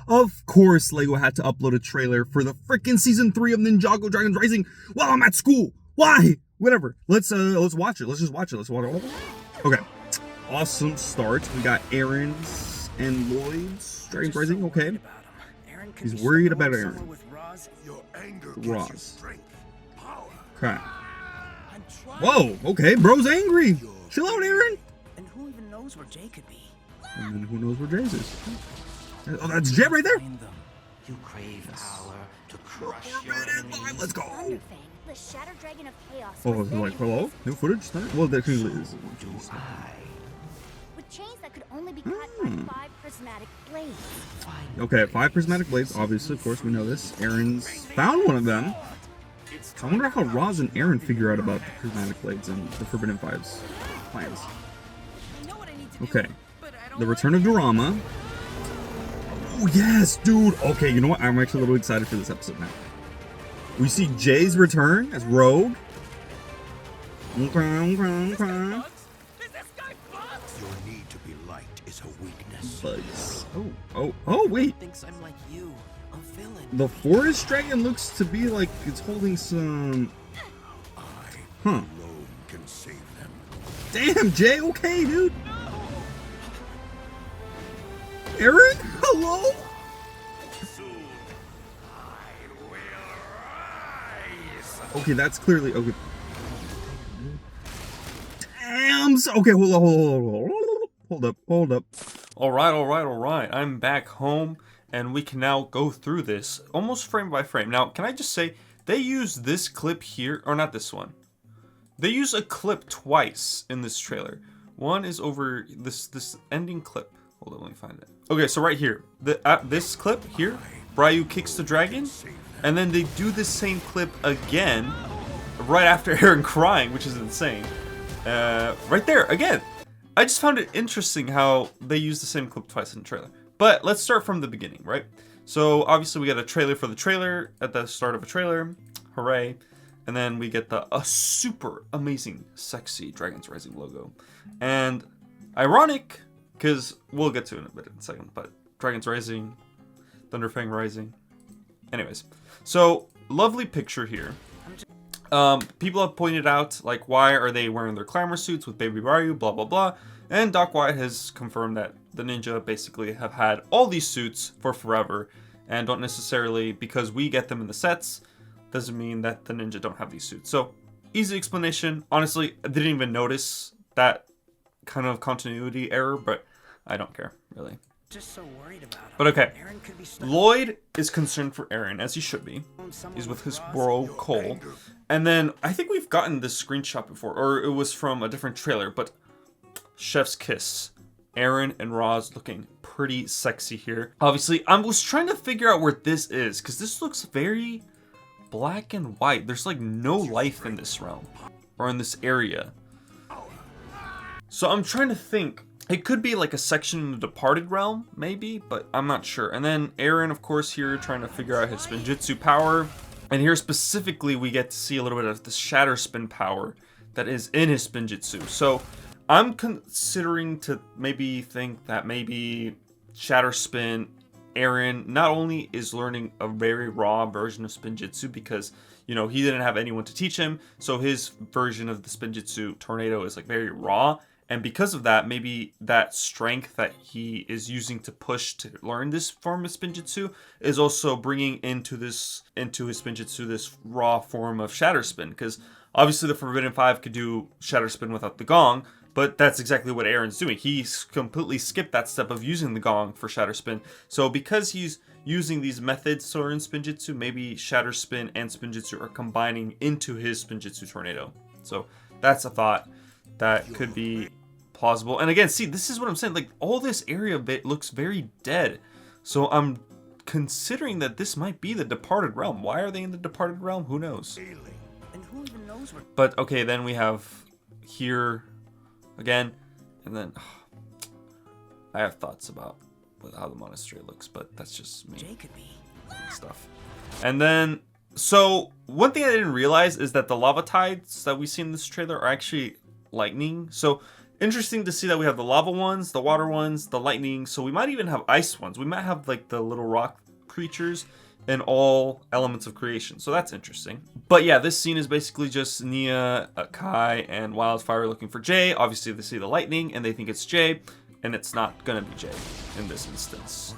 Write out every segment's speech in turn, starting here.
Of course, Lego had to upload a trailer for the freaking season 3 of Ninjago Dragons Rising while I'm at school. Why? Whatever. Let's watch it. Let's just watch it. Let's watch it. Okay. Awesome start. We got Aaron's and Lloyd's Dragons Rising. Okay. He's worried about Aaron. Roz. Okay. Whoa. Okay. Bro's angry. Chill out, Aaron. And who even knows where Jay could be? And then who knows where Jay's is? Oh, that's Jay right there. You crave power to crush your enemies. Let's go. The Shatter Dragon of Chaos. Oh, it's like, hello? New footage? Well, that clearly is. With chains that could only be cut by 5 prismatic blades. Okay, 5 prismatic blades. Obviously, of course, we know this. Aaron's found one of them. I wonder how Roz and Aaron figure out about the prismatic blades and the Forbidden Five's plans. Okay. The Return of Dorama. Oh, yes, dude. Okay, you know what? I'm actually a little excited for this episode now. We see Jay's return as Rogue. Okay. Your need to be liked is a weakness. Bugs. Oh, wait. Thinks I'm like you, a villain. The Forest Dragon looks to be like it's holding some... I alone can save them. Damn, Jay, okay, dude. Aaron, hello? Okay, that's clearly okay. Damn. Okay, hold up. All right. I'm back home, and we can now go through this almost frame by frame. Now, can I just say they use this clip here, or not this one? They use a clip twice in this trailer. One is over this ending clip. Hold on, let me find it. Okay, so right here, this clip here, Ryu kicks the dragon. And then they do the same clip again, right after Aaron crying, which is insane. Right there, again. I just found it interesting how they use the same clip twice in the trailer. But let's start from the beginning, right? So obviously we got a trailer for the trailer at the start of a trailer. Hooray. And then we get a super amazing, sexy Dragons Rising logo. And ironic, because we'll get to it in a second, but Dragons Rising, Thunderfang Rising. Anyways, so lovely picture here. People have pointed out, like, why are they wearing their clamor suits with Baby Ryu, blah, blah, blah. And Doc White has confirmed that the ninja basically have had all these suits for forever and don't necessarily, because we get them in the sets, doesn't mean that the ninja don't have these suits. So, easy explanation. Honestly, I didn't even notice that kind of continuity error, but I don't care, really. Just so worried about him. But okay, Aaron could be stuck. Lloyd is concerned for Aaron, as he should be. He's with his bro, Cole. And then, I think we've gotten this screenshot before, or it was from a different trailer, but Chef's Kiss. Aaron and Roz looking pretty sexy here. Obviously, I was trying to figure out where this is, because this looks very black and white. There's like no life in this realm, or in this area. So I'm trying to think. It could be like a section in the Departed realm, maybe, but I'm not sure. And then Aaron, of course, here trying to figure out his Spinjitzu power. And here specifically, we get to see a little bit of the Shatter Spin power that is in his Spinjitzu. So I'm considering to maybe think that maybe Shatter Spin, Aaron not only is learning a very raw version of Spinjitzu because, you know, he didn't have anyone to teach him. So his version of the Spinjitzu Tornado is like very raw. And because of that, maybe that strength that he is using to push to learn this form of Spinjitzu is also bringing into his Spinjitzu this raw form of Shatter Spin. Because obviously the Forbidden Five could do Shatter Spin without the gong, but that's exactly what Aaron's doing. He's completely skipped that step of using the gong for Shatter Spin. So because he's using these methods to learn Spinjitzu, maybe Shatter Spin and Spinjitzu are combining into his Spinjitzu Tornado. So that's a thought that could be plausible. And again, see, this is what I'm saying. Like, all this area of it looks very dead. So I'm considering that this might be the Departed Realm. Why are they in the Departed Realm? Who knows? And who even knows where? But okay, then we have here again, and then I have thoughts about how the monastery looks, but that's just me. Jay could be. Stuff. And then, so one thing I didn't realize is that the lava tides that we see in this trailer are actually lightning. So Interesting to see that we have the lava ones, the water ones, the lightning. So we might even have ice ones. We might have like the little rock creatures and all elements of creation. So that's interesting. But yeah, this scene is basically just Nia, Kai, and Wildfire looking for Jay. Obviously, they see the lightning and they think it's Jay, and it's not gonna be Jay in this instance.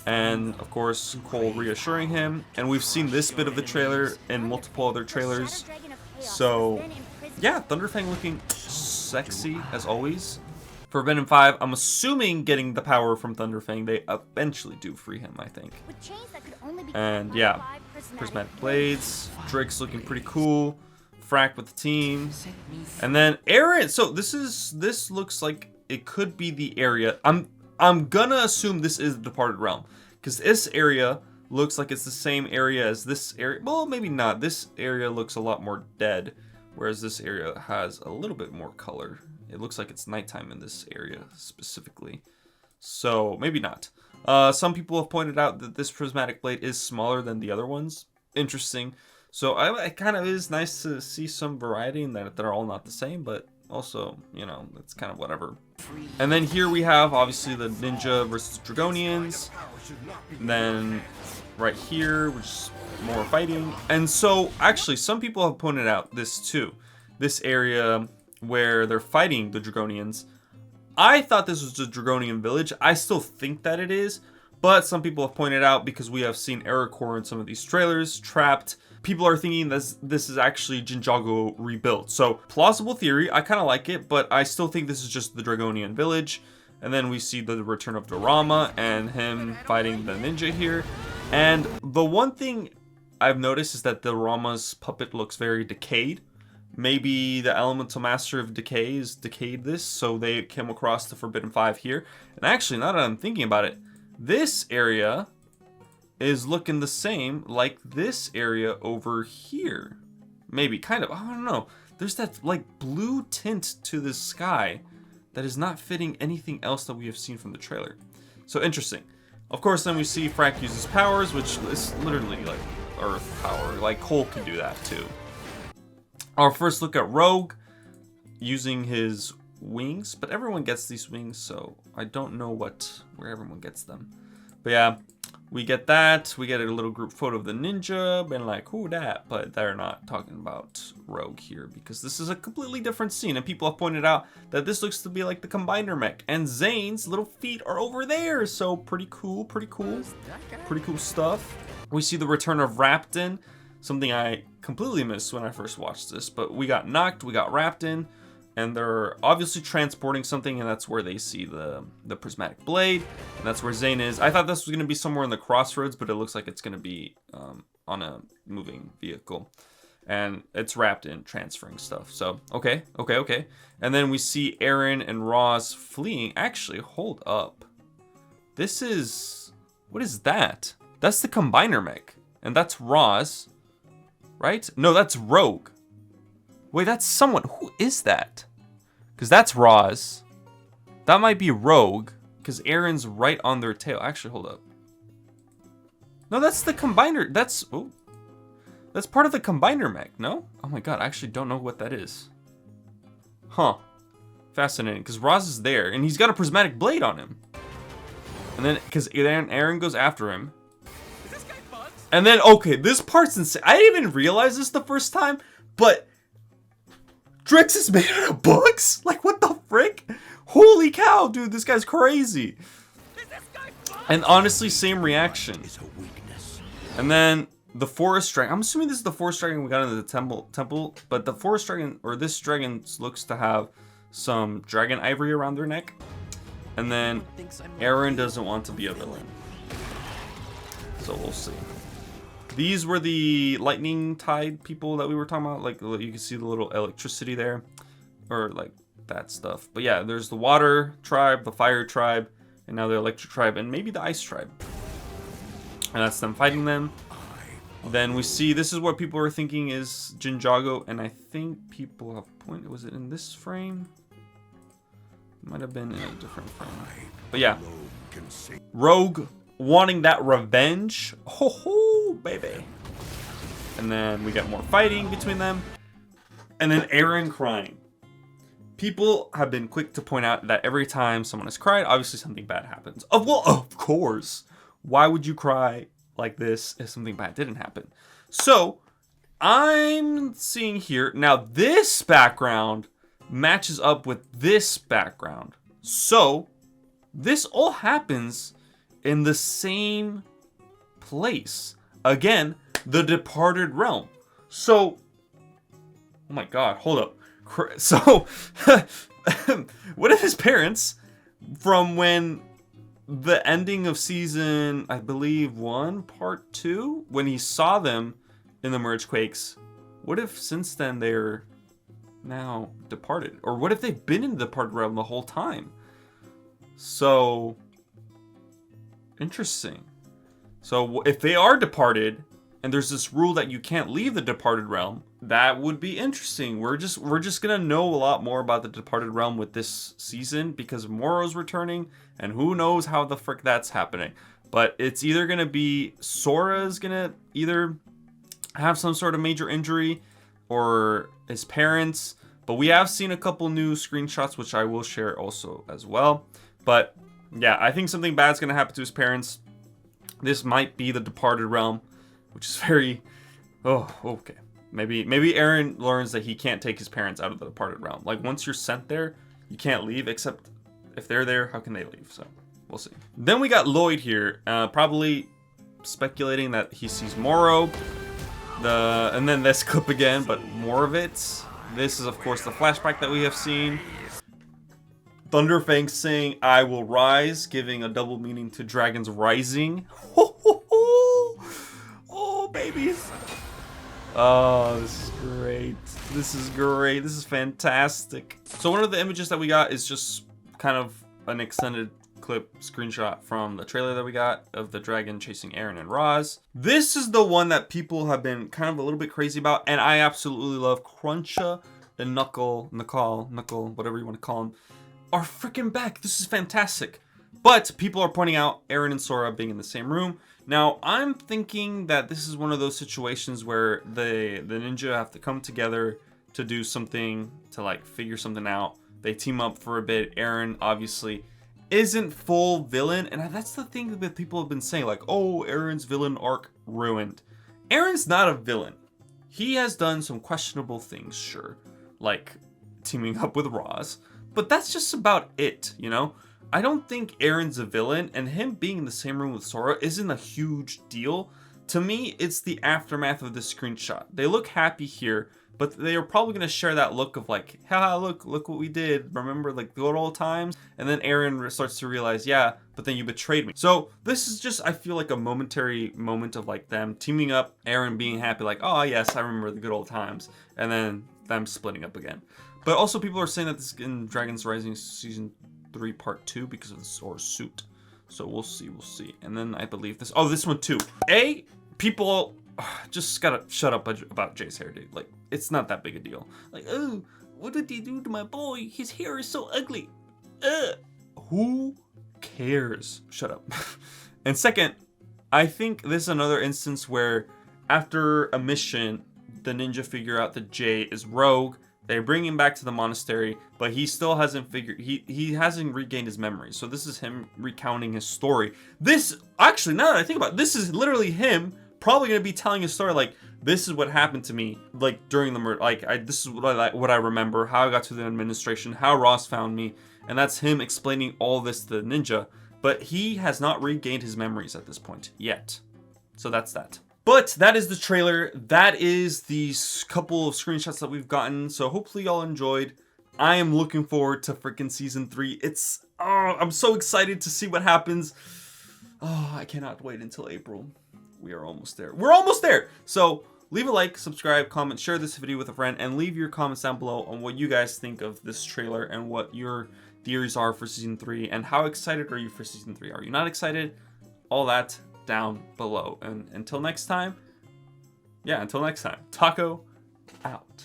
And of course, Cole reassuring him. And we've seen this bit of the trailer in multiple other trailers. So yeah, Thunderfang looking sexy as always. For Venom 5, I'm assuming getting the power from Thunderfang, they eventually do free him, I think. And yeah, prismatic blades. Drake's looking pretty cool. Frack with the team. And then Aaron. So this looks like it could be the area. I'm gonna assume this is the Departed Realm, because this area looks like it's the same area as this area. Well, maybe not. This area looks a lot more dead, whereas this area has a little bit more color. It looks like it's nighttime in this area specifically. So maybe not. Some people have pointed out that this prismatic blade is smaller than the other ones. Interesting. So it kind of is nice to see some variety in that they're all not the same, but also, you know, it's kind of whatever. And then here we have obviously the Ninja versus Dragonians. And then right here, which is more fighting. And so actually some people have pointed out this too. This area where they're fighting the Dragonians. I thought this was the Dragonian village. I still think that it is, but some people have pointed out, because we have seen Ericor in some of these trailers, trapped. People are thinking this is actually Ninjago rebuilt. So plausible theory, I kind of like it, but I still think this is just the Dragonian village. And then we see the return of Dorama and him fighting the ninja here. And the one thing I've noticed is that Dorama's puppet looks very decayed. Maybe the Elemental Master of Decay is decayed this, so they came across the Forbidden 5 here. And actually, now that I'm thinking about it, this area is looking the same like this area over here. Maybe, kind of, I don't know. There's that like blue tint to the sky that is not fitting anything else that we have seen from the trailer. So interesting. Of course, then we see Frank uses powers, which is literally like Earth power. Like Cole can do that too. Our first look at Rogue using his wings, but everyone gets these wings, so I don't know where everyone gets them. But yeah, we get that. We get a little group photo of the ninja, and like, who that? But they're not talking about Rogue here, because this is a completely different scene, and people have pointed out that this looks to be like the Combiner mech, and Zane's little feet are over there, so pretty cool, pretty cool stuff. We see the return of Raptin, something I completely missed when I first watched this, but we got knocked, we got Raptin, and they're obviously transporting something, and that's where they see the prismatic blade, and that's where Zane is. I thought this was going to be somewhere in the crossroads, but it looks like it's going to be on a moving vehicle, and it's wrapped in transferring stuff. So okay. And then we see Aaron and Roz fleeing. Actually, hold up, what is that? That's the Combiner mech, and that's Roz, right? No, that's Rogue. Wait, that's someone. Who is that? Because that's Roz. That might be Rogue, because Aaron's right on their tail. Actually, hold up. No, that's the Combiner. That's part of the Combiner mech, no? Oh my god, I actually don't know what that is. Huh. Fascinating, because Roz is there, and he's got a prismatic blade on him. And then, because Aaron goes after him. And then, okay, this part's insane. I didn't even realize this the first time, but Drex is made out of bugs? Like, what the frick? Holy cow, dude, this guy's crazy. And honestly, same reaction. And then the forest dragon. I'm assuming this is the forest dragon we got into the temple, but the forest dragon, or this dragon, looks to have some dragon ivory around their neck. And then Aaron doesn't want to be a villain. So we'll see. These were the lightning tide people that we were talking about. Like, you can see the little electricity there, or like that stuff. But yeah, there's the water tribe, the fire tribe, and now the electric tribe, and maybe the ice tribe. And that's them fighting them. Then we see, this is what people are thinking is Ninjago, and I think people have pointed, was it in this frame? It might have been in a different frame. But yeah, Rogue wanting that revenge. Ho ho, baby. And then we get more fighting between them. And then Aaron crying. people have been quick to point out that every time someone has cried, obviously something bad happens. Oh, well, of course. Why would you cry like this if something bad didn't happen? So, I'm seeing here, now this background matches up with this background. So, this all happens in the same place. Again, the departed realm. So, oh my god, hold up. So, what if his parents, from when the ending of season, I believe 1, part 2, when he saw them in the Merge Quakes, what if since then they're now departed? Or what if they've been in the departed realm the whole time? So, interesting. So if they are departed, and there's this rule that you can't leave the departed realm, that would be interesting. We're just gonna know a lot more about the departed realm with this season because Moro's returning, and who knows how the frick that's happening. But it's either gonna be Sora's gonna either have some sort of major injury, or his parents. But we have seen a couple new screenshots, which I will share also as well. But yeah, I think something bad's gonna happen to his parents. This might be the departed realm, which is very, oh, okay. Maybe Aaron learns that he can't take his parents out of the departed realm. Like, once you're sent there, you can't leave, except if they're there, how can they leave? So, we'll see. Then we got Lloyd here, probably speculating that he sees Moro. And then this clip again, but more of it. This is, of course, the flashback that we have seen. Thunderfang saying, "I will rise," giving a double meaning to Dragon's Rising. Oh, baby. Oh, this is great. This is great. This is fantastic. So one of the images that we got is just kind of an extended clip screenshot from the trailer that we got of the dragon chasing Aaron and Roz. This is the one that people have been kind of a little bit crazy about, and I absolutely love. Cruncha and Knuckle, whatever you want to call them, are freaking back. This is fantastic. But people are pointing out Aaron and Sora being in the same room. Now, I'm thinking that this is one of those situations where the ninja have to come together to do something, to like figure something out. They team up for a bit. Aaron obviously isn't full villain, and that's the thing that people have been saying, like, oh, Aaron's villain arc ruined. Aaron's not a villain. He has done some questionable things, sure, like teaming up with Roz, but that's just about it, you know? I don't think Aaron's a villain, and him being in the same room with Sora isn't a huge deal. To me, it's the aftermath of this screenshot. They look happy here, but they are probably going to share that look of like, haha, look what we did. Remember, like, the good old times? And then Aaron starts to realize, yeah, but then you betrayed me. So this is just, I feel like, a momentary moment of like them teaming up, Aaron being happy, like, oh yes, I remember the good old times. And then them splitting up again. But also people are saying that this is in Dragon's Rising Season 3 Part 2 because of the Sora suit. So we'll see. And then I believe this one too. People just gotta shut up about Jay's hair, dude. Like, it's not that big a deal. Like, oh, what did he do to my boy? His hair is so ugly. Who cares? Shut up. And second, I think this is another instance where after a mission, the ninja figure out that Jay is rogue. They bring him back to the monastery, but he still hasn't he hasn't regained his memory. So this is him recounting his story. This, actually, now that I think about it, this is literally him probably going to be telling his story, like, this is what happened to me, like, during the murder. Like, this is what I remember, how I got to the administration, how Ross found me, and that's him explaining all this to the ninja. But he has not regained his memories at this point yet. So that's that. But that is the trailer. That is these couple of screenshots that we've gotten. So hopefully y'all enjoyed. I am looking forward to freaking season 3. I'm so excited to see what happens. Oh, I cannot wait until April. We are almost there. We're almost there. So leave a like, subscribe, comment, share this video with a friend, and leave your comments down below on what you guys think of this trailer and what your theories are for season 3 and how excited are you for season 3. Are you not excited? All that down below. And until next time, Taco out.